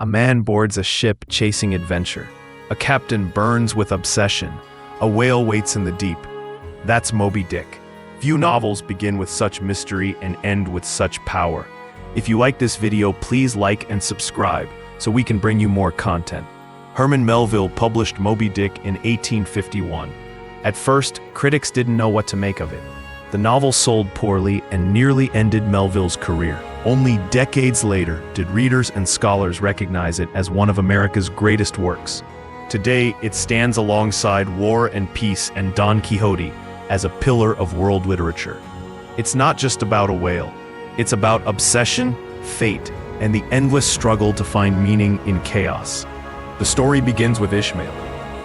A man boards a ship chasing adventure. A captain burns with obsession. A whale waits in the deep. That's Moby-Dick. Few novels begin with such mystery and end with such power. If you like this video, please like and subscribe so we can bring you more content. Herman Melville published Moby-Dick in 1851. At first, critics didn't know what to make of it. The novel sold poorly and nearly ended Melville's career. Only decades later did readers and scholars recognize it as one of America's greatest works. Today, it stands alongside War and Peace and Don Quixote as a pillar of world literature. It's not just about a whale. It's about obsession, fate, and the endless struggle to find meaning in chaos. The story begins with Ishmael,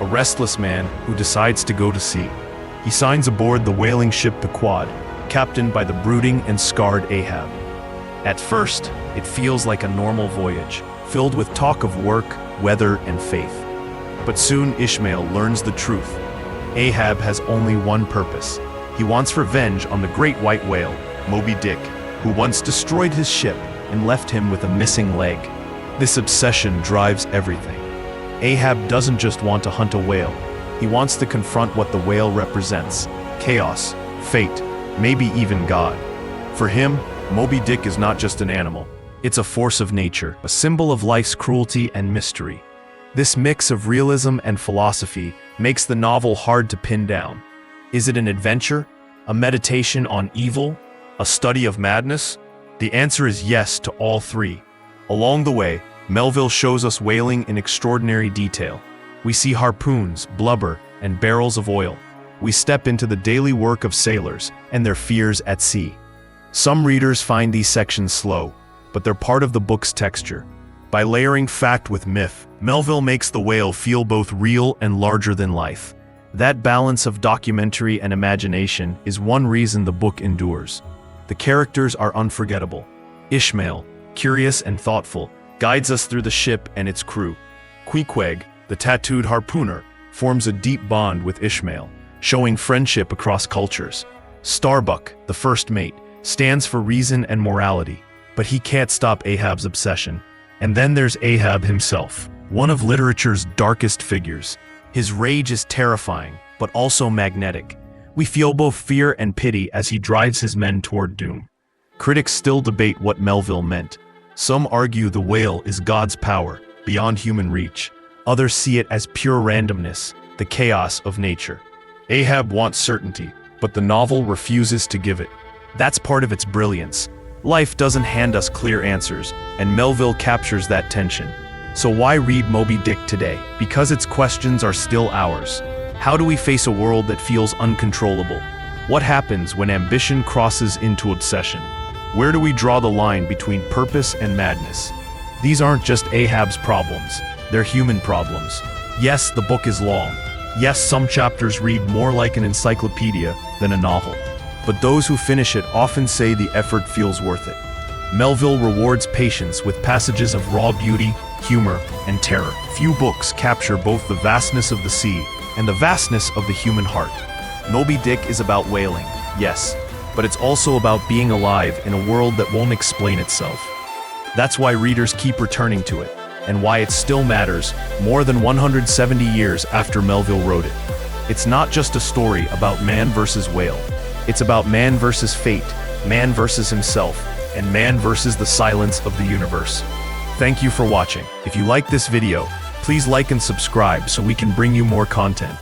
a restless man who decides to go to sea. He signs aboard the whaling ship Queequeg, captained by the brooding and scarred Ahab. At first, it feels like a normal voyage, filled with talk of work, weather, and faith. But soon Ishmael learns the truth. Ahab has only one purpose. He wants revenge on the great white whale, Moby-Dick, who once destroyed his ship and left him with a missing leg. This obsession drives everything. Ahab doesn't just want to hunt a whale. He wants to confront what the whale represents: chaos, fate, maybe even God. For him, Moby-Dick is not just an animal. It's a force of nature, a symbol of life's cruelty and mystery. This mix of realism and philosophy makes the novel hard to pin down. Is it an adventure? A meditation on evil? A study of madness? The answer is yes to all three. Along the way, Melville shows us whaling in extraordinary detail. We see harpoons, blubber, and barrels of oil. We step into the daily work of sailors and their fears at sea. Some readers find these sections slow, but they're part of the book's texture. By layering fact with myth, Melville makes the whale feel both real and larger than life. That balance of documentary and imagination is one reason the book endures. The characters are unforgettable. Ishmael, curious and thoughtful, guides us through the ship and its crew. Queequeg, the tattooed harpooner, forms a deep bond with Ishmael, showing friendship across cultures. Starbuck, the first mate, stands for reason and morality, but he can't stop Ahab's obsession. And then there's Ahab himself, one of literature's darkest figures. His rage is terrifying, but also magnetic. We feel both fear and pity as he drives his men toward doom. Critics still debate what Melville meant. Some argue the whale is God's power, beyond human reach. Others see it as pure randomness, the chaos of nature. Ahab wants certainty, but the novel refuses to give it. That's part of its brilliance. Life doesn't hand us clear answers, and Melville captures that tension. So why read Moby-Dick today? Because its questions are still ours. How do we face a world that feels uncontrollable? What happens when ambition crosses into obsession? Where do we draw the line between purpose and madness? These aren't just Ahab's problems, they're human problems. Yes, the book is long. Yes, some chapters read more like an encyclopedia than a novel. But those who finish it often say the effort feels worth it. Melville rewards patience with passages of raw beauty, humor, and terror. Few books capture both the vastness of the sea and the vastness of the human heart. Moby-Dick is about whaling, yes, but it's also about being alive in a world that won't explain itself. That's why readers keep returning to it, and why it still matters more than 170 years after Melville wrote it. It's not just a story about man versus whale. It's about man versus fate, man versus himself, and man versus the silence of the universe. Thank you for watching. If you like this video, please like and subscribe so we can bring you more content.